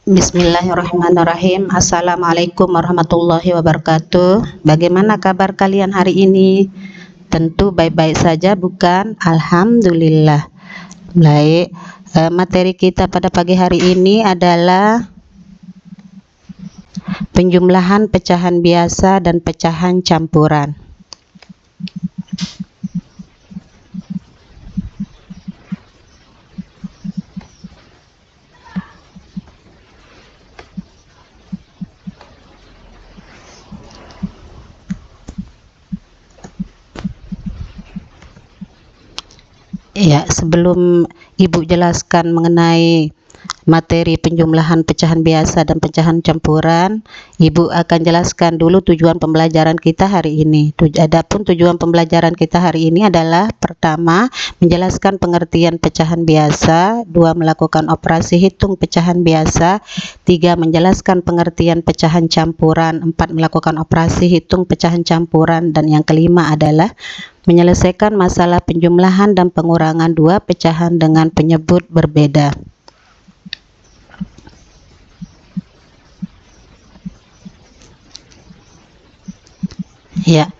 Bismillahirrahmanirrahim. Assalamualaikum warahmatullahi wabarakatuh. Bagaimana kabar kalian hari ini? Tentu baik-baik saja, bukan? Alhamdulillah. Baik. Materi kita pada pagi hari ini adalah penjumlahan pecahan biasa dan pecahan campuran. Ya, sebelum Ibu jelaskan mengenai materi penjumlahan pecahan biasa dan pecahan campuran, Ibu akan jelaskan dulu tujuan pembelajaran kita hari ini. Adapun tujuan pembelajaran kita hari ini adalah: pertama, menjelaskan pengertian pecahan biasa; dua, melakukan operasi hitung pecahan biasa; tiga, menjelaskan pengertian pecahan campuran; empat, melakukan operasi hitung pecahan campuran; dan yang kelima adalah menyelesaikan masalah penjumlahan dan pengurangan dua pecahan dengan penyebut berbeda. Ya,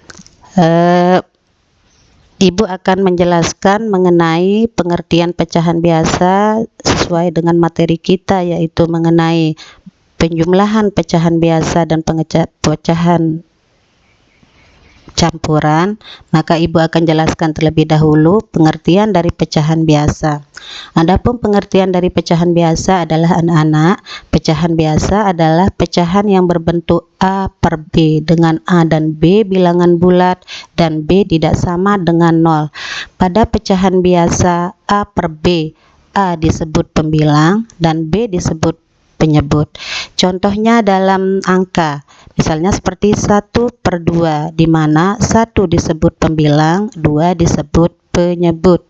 Ibu akan menjelaskan mengenai pengertian pecahan biasa sesuai dengan materi kita, yaitu mengenai penjumlahan pecahan biasa dan pecahan campuran. Maka Ibu akan jelaskan terlebih dahulu pengertian dari pecahan biasa. Adapun pengertian dari pecahan biasa adalah, anak-anak, pecahan biasa adalah pecahan yang berbentuk A per B, dengan A dan B bilangan bulat dan B tidak sama dengan 0. Pada pecahan biasa A per B, A disebut pembilang dan B disebut penyebut. Contohnya dalam angka, misalnya seperti 1/2, di mana 1 disebut pembilang, 2 disebut penyebut.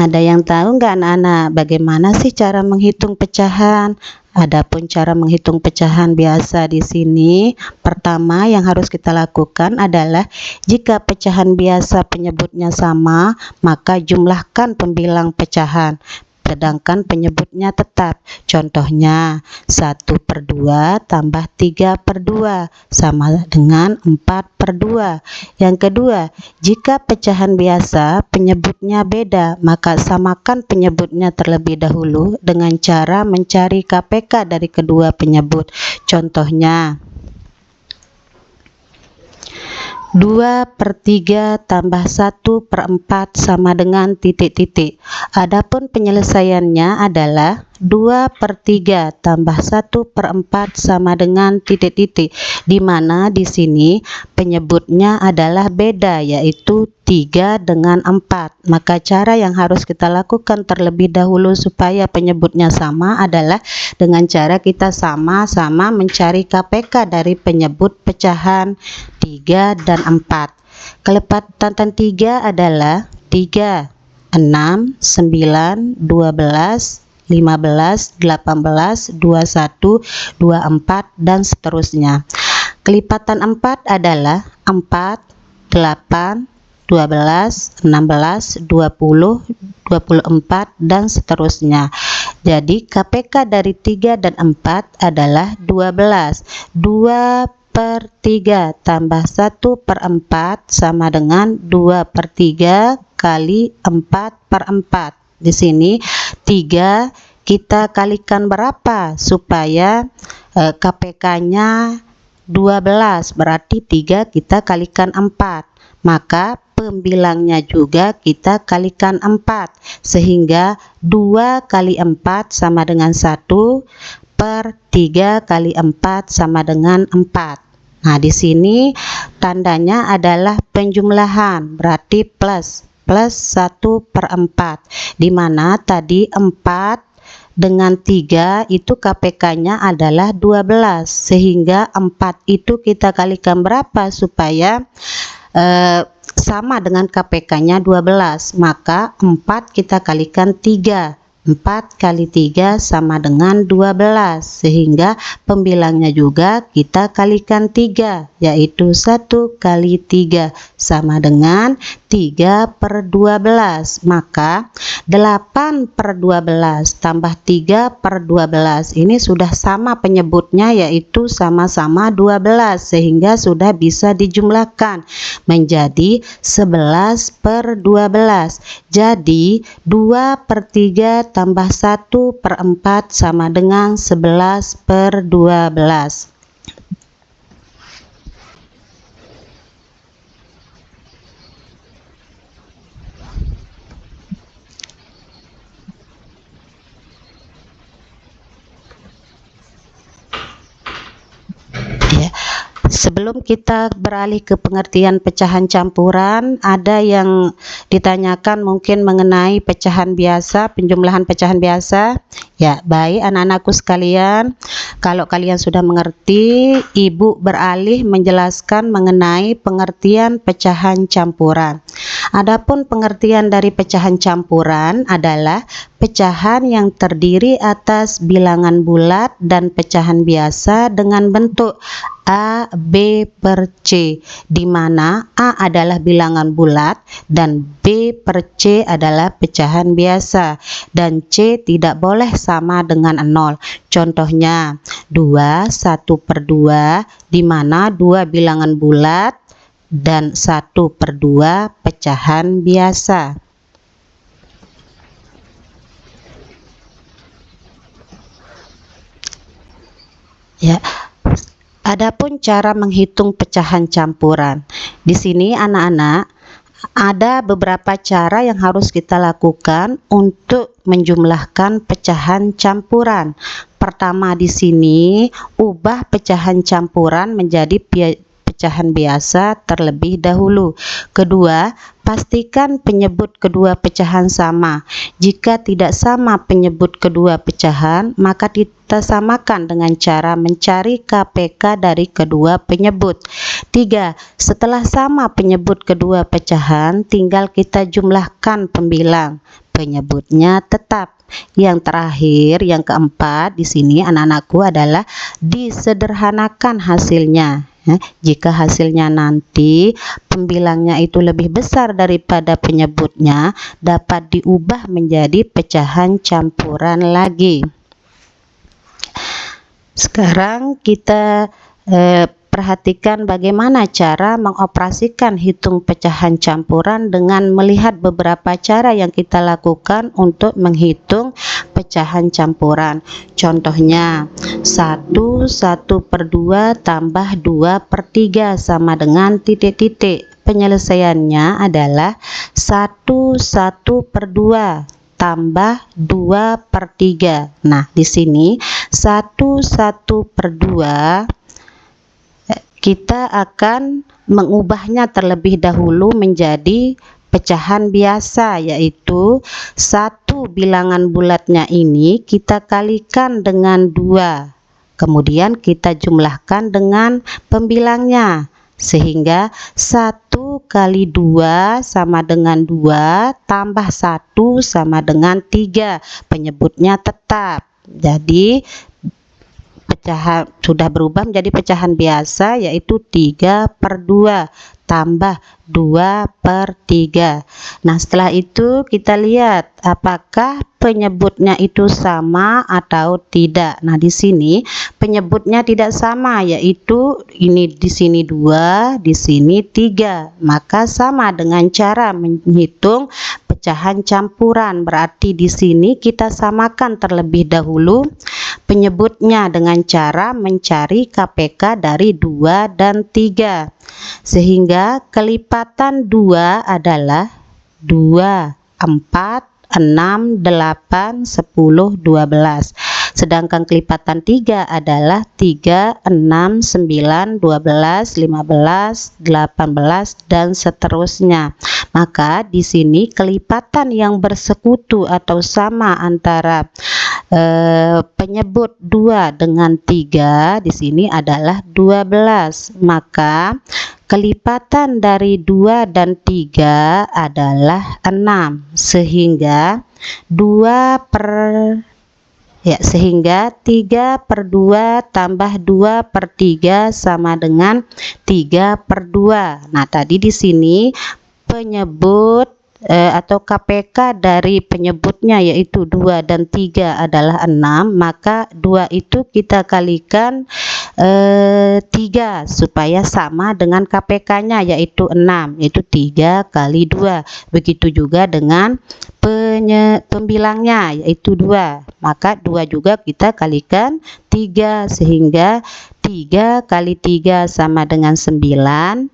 Ada yang tahu nggak, anak-anak, bagaimana sih cara menghitung pecahan? Adapun cara menghitung pecahan biasa di sini, pertama yang harus kita lakukan adalah jika pecahan biasa penyebutnya sama, maka jumlahkan pembilang pecahan, sedangkan penyebutnya tetap. Contohnya 1/2 tambah 3/2 sama dengan 4/2. Yang kedua, jika pecahan biasa penyebutnya beda, maka samakan penyebutnya terlebih dahulu dengan cara mencari KPK dari kedua penyebut. Contohnya 2/3 tambah 1/4 sama dengan titik-titik. Adapun penyelesaiannya adalah 2/3 tambah 1/4 sama dengan titik-titik, di mana di sini penyebutnya adalah beda, yaitu 3 dengan 4. Maka cara yang harus kita lakukan terlebih dahulu supaya penyebutnya sama adalah dengan cara kita sama-sama mencari KPK dari penyebut pecahan 3 dan 4. Kelepatan 3 adalah 3, 6, 9, 12, 15, 18, 21, 24, dan seterusnya. Kelipatan 4 adalah 4, 8, 12, 16, 20, 24, dan seterusnya. Jadi KPK dari 3 dan 4 adalah 12. 2/3 tambah 1/4 sama dengan 2/3 kali 4/4. Di sini 3 kita kalikan berapa supaya KPK-nya 12, berarti 3 kita kalikan 4. Maka pembilangnya juga kita kalikan 4, sehingga 2 kali 4 sama dengan 1/3 kali 4 sama dengan 4. Nah, di sini tandanya adalah penjumlahan, berarti plus 1/4, di mana tadi 4 dengan 3 itu KPK-nya adalah 12, sehingga 4 itu kita kalikan berapa supaya sama dengan KPK-nya 12, maka 4 kita kalikan 3, 4 kali 3 sama dengan 12, sehingga pembilangnya juga kita kalikan 3, yaitu 1 kali 3 sama dengan 3/12. Maka 8/12 tambah 3/12 ini sudah sama penyebutnya, yaitu sama-sama 12, sehingga sudah bisa dijumlahkan menjadi 11/12. Jadi 2/3 tambah 1/4 sama dengan 11/12. Ya. Sebelum kita beralih ke pengertian pecahan campuran, ada yang ditanyakan mungkin mengenai pecahan biasa, penjumlahan pecahan biasa. Ya, baik anak-anakku sekalian, kalau kalian sudah mengerti, Ibu beralih menjelaskan mengenai pengertian pecahan campuran. Adapun pengertian dari pecahan campuran adalah pecahan yang terdiri atas bilangan bulat dan pecahan biasa dengan bentuk A, B per C, di mana A adalah bilangan bulat dan B per C adalah pecahan biasa, dan C tidak boleh sama dengan 0. Contohnya 2, 1/2, di mana 2 bilangan bulat dan 1/2 pecahan biasa. Ya. Adapun cara menghitung pecahan campuran. Di sini anak-anak, ada beberapa cara yang harus kita lakukan untuk menjumlahkan pecahan campuran. Pertama, di sini ubah pecahan campuran menjadi pecahan biasa terlebih dahulu. Kedua, pastikan penyebut kedua pecahan sama. Jika tidak sama penyebut kedua pecahan, maka kita samakan dengan cara mencari KPK dari kedua penyebut. 3. Setelah sama penyebut kedua pecahan, tinggal kita jumlahkan pembilang. Penyebutnya tetap. Yang terakhir, yang keempat di sini anak-anakku adalah disederhanakan hasilnya. Jika hasilnya nanti pembilangnya itu lebih besar daripada penyebutnya, dapat diubah menjadi pecahan campuran lagi. Sekarang kita perhatikan bagaimana cara mengoperasikan hitung pecahan campuran dengan melihat beberapa cara yang kita lakukan untuk menghitung pecahan campuran. Contohnya 1/2 tambah 2/3 sama dengan titik-titik. Penyelesaiannya adalah 1/2 tambah 2/3. Nah, di sini 1/2 kita akan mengubahnya terlebih dahulu menjadi pecahan biasa, yaitu 1 bilangan bulatnya ini kita kalikan dengan 2, kemudian kita jumlahkan dengan pembilangnya, sehingga 1 kali 2 sama dengan 2 tambah 1 sama dengan 3, penyebutnya tetap. Jadi pecahan sudah berubah menjadi pecahan biasa, yaitu 3/2 tambah 2/3. Nah, setelah itu kita lihat apakah penyebutnya itu sama atau tidak. Nah, di sini penyebutnya tidak sama, yaitu ini di sini 2, di sini 3. Maka sama dengan cara menghitung pecahan campuran. Berarti di sini kita samakan terlebih dahulu penyebutnya dengan cara mencari KPK dari 2 dan 3, sehingga kelipatan 2 adalah 2, 4, 6, 8, 10, 12. Sedangkan kelipatan 3 adalah 3, 6, 9, 12, 15, 18, dan seterusnya. Maka di sini kelipatan yang bersekutu atau sama antara penyebut 2 dengan 3 di sini adalah 12. Maka kelipatan dari 2 dan 3 adalah 6, sehingga 3/2 tambah 2/3 sama dengan 3/2. Nah, tadi di sini penyebut atau KPK dari penyebutnya yaitu 2 dan 3 adalah 6, maka 2 itu kita kalikan 3 supaya sama dengan KPK-nya yaitu 6, yaitu 3 kali 2. Begitu juga dengan pembilangnya yaitu 2, maka 2 juga kita kalikan 3, sehingga 3 kali 3 sama dengan 9,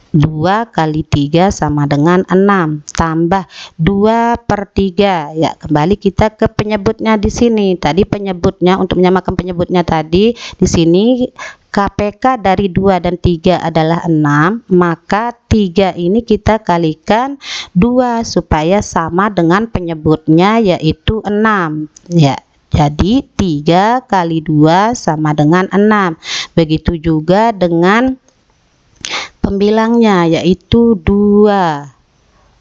2 kali 3 sama dengan 6, tambah 2/3. Ya, kembali kita ke penyebutnya di sini. Tadi penyebutnya, untuk menyamakan penyebutnya tadi di sini KPK dari 2 dan 3 adalah 6, maka 3 ini kita kalikan 2 supaya sama dengan penyebutnya yaitu 6. Ya, jadi 3 kali 2 sama dengan 6. Begitu juga dengan pembilangnya yaitu 2,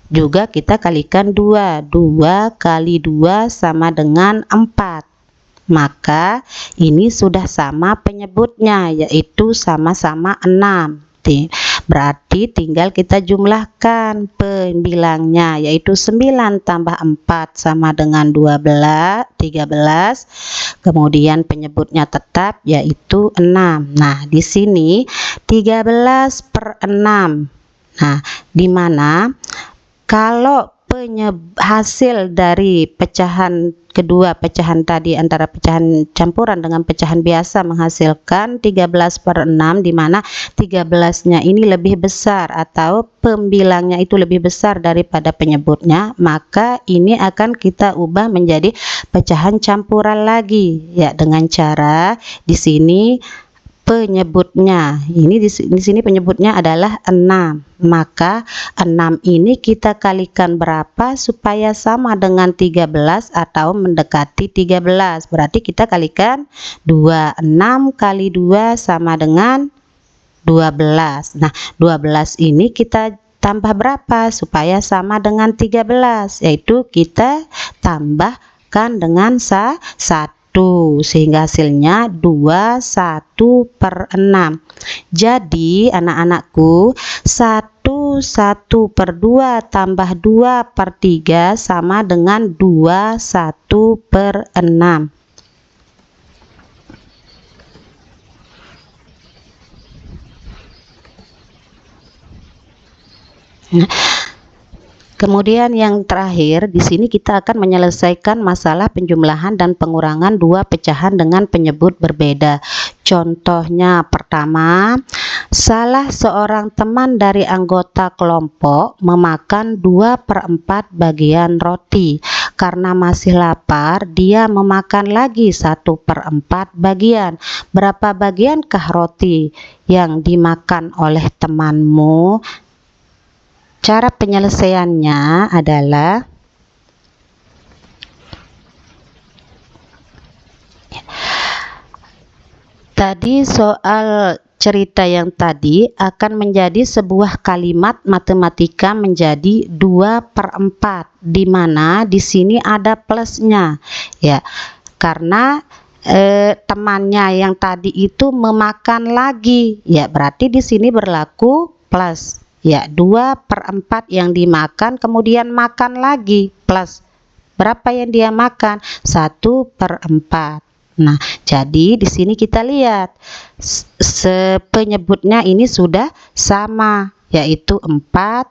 juga kita kalikan 2. 2 kali 2 sama dengan 4, maka ini sudah sama penyebutnya yaitu sama-sama 6. Berarti tinggal kita jumlahkan pembilangnya yaitu 9 tambah 4 sama dengan 13, kemudian penyebutnya tetap yaitu 6. Nah, di sini 13/6. Nah, di mana kalau hasil dari pecahan kedua pecahan tadi, antara pecahan campuran dengan pecahan biasa menghasilkan 13/6, di mana 13-nya ini lebih besar atau pembilangnya itu lebih besar daripada penyebutnya, maka ini akan kita ubah menjadi pecahan campuran lagi ya, dengan cara di sini penyebutnya ini di sini penyebutnya adalah 6, maka 6 ini kita kalikan berapa supaya sama dengan 13 atau mendekati 13, berarti kita kalikan 2. 6 kali 2 sama dengan 12. Nah, 12 ini kita tambah berapa supaya sama dengan 13, yaitu kita tambahkan dengan 1, sehingga hasilnya 21/6. Jadi anak-anakku, 1/2 tambah 2/3 sama dengan 21/6. Kemudian yang terakhir di sini kita akan menyelesaikan masalah penjumlahan dan pengurangan dua pecahan dengan penyebut berbeda. Contohnya pertama, salah seorang teman dari anggota kelompok memakan 2/4 bagian roti. Karena masih lapar, dia memakan lagi 1/4 bagian. Berapa bagiankah roti yang dimakan oleh temanmu? Cara penyelesaiannya adalah tadi soal cerita yang tadi akan menjadi sebuah kalimat matematika menjadi 2/4, di mana di sini ada plusnya ya, karena temannya yang tadi itu memakan lagi ya, berarti di sini berlaku plus ya, 2/4 yang dimakan kemudian makan lagi, plus berapa yang dia makan, 1/4. Nah, jadi di sini kita lihat penyebutnya ini sudah sama yaitu 4.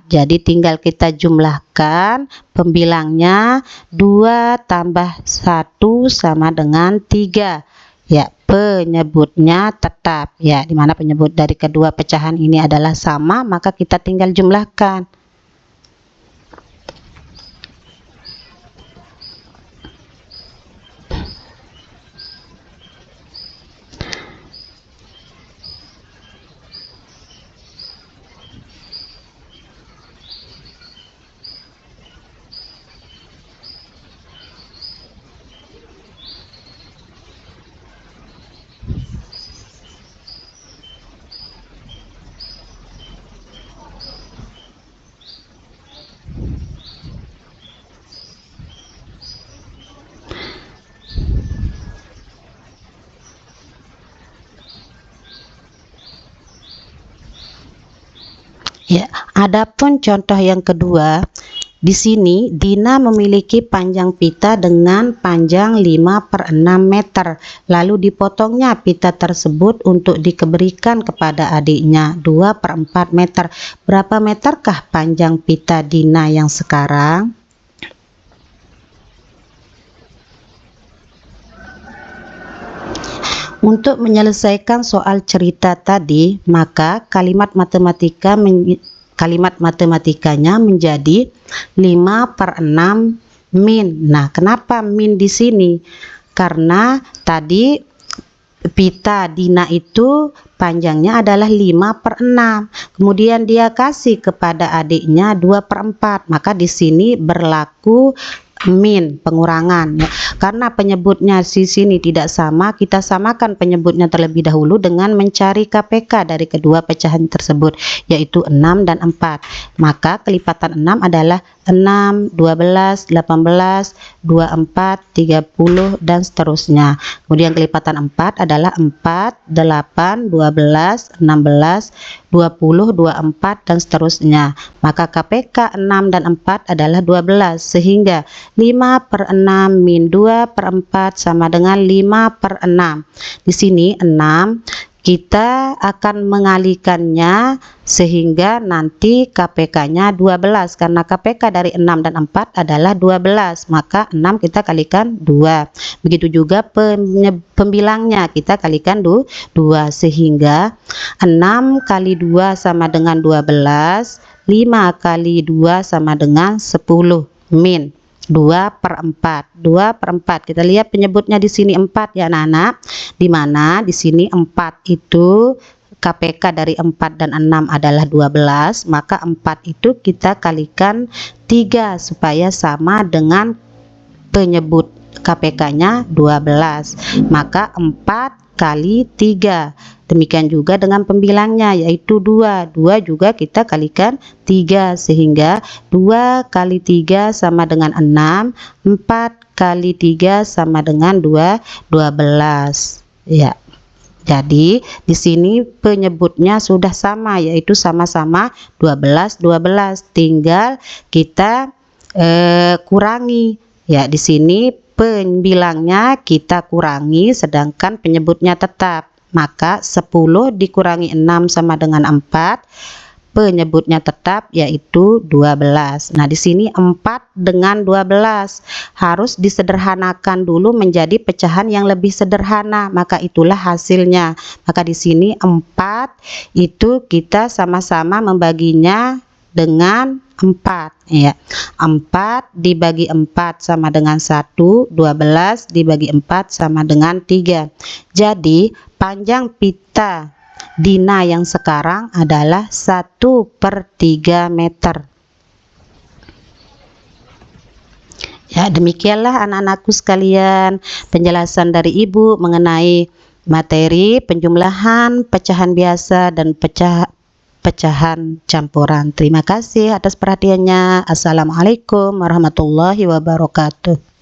Jadi tinggal kita jumlahkan pembilangnya, 2 tambah 1 sama dengan 3 ya, penyebutnya tetap ya, dimana penyebut dari kedua pecahan ini adalah sama, maka kita tinggal jumlahkan. Ya, adapun contoh yang kedua, di sini Dina memiliki panjang pita dengan panjang 5/6 meter. Lalu dipotongnya pita tersebut untuk diberikan kepada adiknya 2/4 meter. Berapa meterkah panjang pita Dina yang sekarang? Untuk menyelesaikan soal cerita tadi, maka kalimat matematikanya menjadi 5/6 min. Nah, kenapa min di sini? Karena tadi pita Dina itu panjangnya adalah 5/6. Kemudian dia kasih kepada adiknya 2/4. Maka di sini berlaku min, pengurangan ya. Karena penyebutnya di sini tidak sama, kita samakan penyebutnya terlebih dahulu dengan mencari KPK dari kedua pecahan tersebut, yaitu 6 dan 4. Maka kelipatan 6 adalah 6, 12, 18, 24, 30 dan seterusnya. Kemudian kelipatan 4 adalah 4, 8, 12, 16, 20, 24 dan seterusnya. Maka KPK 6 dan 4 adalah 12, sehingga 5/6 min 2/4 sama dengan 5/6. Di sini 6 kita akan mengalikannya sehingga nanti KPK-nya 12, karena KPK dari 6 dan 4 adalah 12, maka 6 kita kalikan 2. Begitu juga pembilangnya kita kalikan 2, sehingga 6 kali 2 sama dengan 12, 5 kali 2 sama dengan 10 min 2/4. 2/4 kita lihat penyebutnya di sini 4 ya anak-anak, dimana di sini 4 itu KPK dari 4 dan 6 adalah 12, maka 4 itu kita kalikan 3 supaya sama dengan penyebut KPK-nya 12, maka 4 kali 3. Demikian juga dengan pembilangnya, yaitu 2. 2 juga kita kalikan 3, sehingga 2 kali 3 sama dengan 6, 4 kali 3 sama dengan 12 ya. Jadi di sini penyebutnya sudah sama, yaitu sama-sama 12 12, tinggal kita kurangi ya. Di sini pembilangnya kita kurangi sedangkan penyebutnya tetap, maka 10 dikurangi 6 sama dengan 4, penyebutnya tetap yaitu 12. Nah, di sini 4 dengan 12 harus disederhanakan dulu menjadi pecahan yang lebih sederhana, maka itulah hasilnya. Maka di sini 4 itu kita sama-sama membaginya dengan 4 ya. 4 dibagi 4 sama dengan 1, 12 dibagi 4 sama dengan 3. Jadi panjang pita Dina yang sekarang adalah 1/3 meter. Ya, demikianlah anak-anakku sekalian penjelasan dari Ibu mengenai materi penjumlahan pecahan biasa dan pecahan campuran. Terima kasih atas perhatiannya. Assalamualaikum warahmatullahi wabarakatuh.